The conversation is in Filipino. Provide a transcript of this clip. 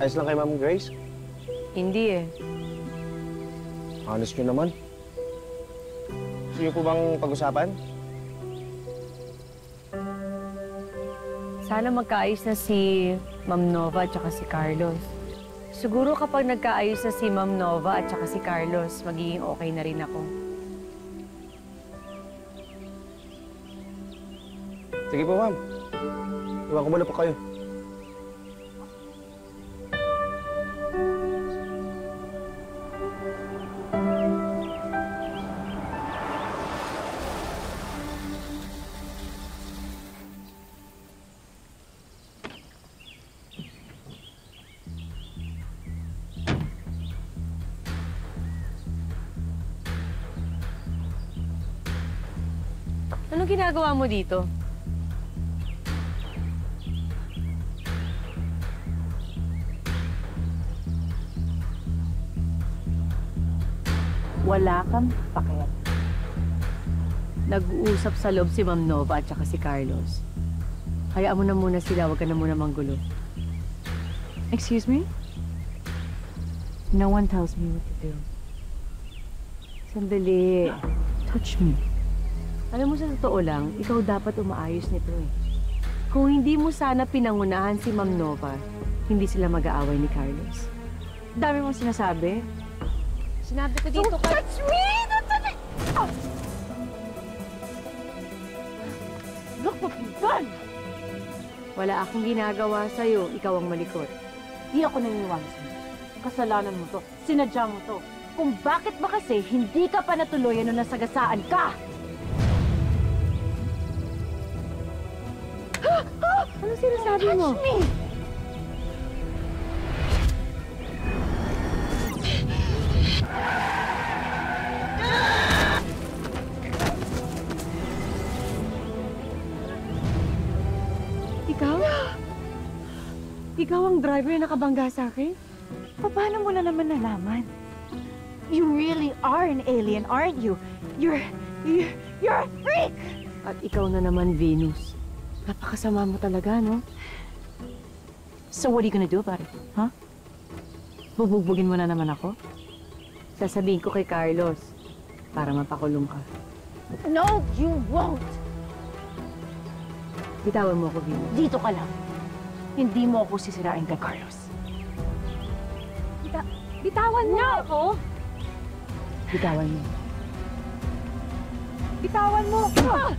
Ayos lang kay Ma'am Grace? Hindi eh. Honest nyo naman. Gusto niyo po bang pag-usapan? Sana magkaayos na si Ma'am Nova at saka si Carlos. Siguro kapag nagkaayos na si Ma'am Nova at saka si Carlos, magiging okay na rin ako. Sige po, ma'am. Iwan ko muna po kayo. Anong ginagawa mo dito? Wala kang pakialam. Nag-uusap sa loob si Ma'am Nova at saka si Carlos. Hayaan mo na muna sila, huwag ka na muna manggulo. Excuse me? No one tells me what to do. Sandali. Touch me. Alam mo, sa totoo lang, ikaw dapat umaayos nito eh. Kung hindi mo sana pinangunahan si Ma'am Nova, hindi sila mag-aaway ni Carlos. Dami mong sinasabi. Sinabi ko dito Don't touch me! Don't touch me! Oh! Look what you've done! Wala akong ginagawa sa'yo, ikaw ang malikot. Di ako naniniwala sa'yo. Kasalanan mo to. Sinadya mo to. Kung bakit ba kasi hindi ka pa natuloyan nung nasagasaan ka? Ano sinasabi mo? Touch me! Ikaw? Ikaw ang driver na nakabangga sa akin? Paano mo na naman nalaman? You really are an alien, aren't you? You're a freak! At ikaw na naman, Venus. Napakasama mo talaga, no? So what are you gonna do about it, huh? Bubugbugin mo na naman ako? Sasabihin ko kay Carlos para mapakulong ka. No, you won't! Bitawan mo ako, Venus. Dito ka lang. Hindi mo ako sisirain kay Carlos. Bitawan mo ako! Bitawan mo. Bitawan mo! Ah!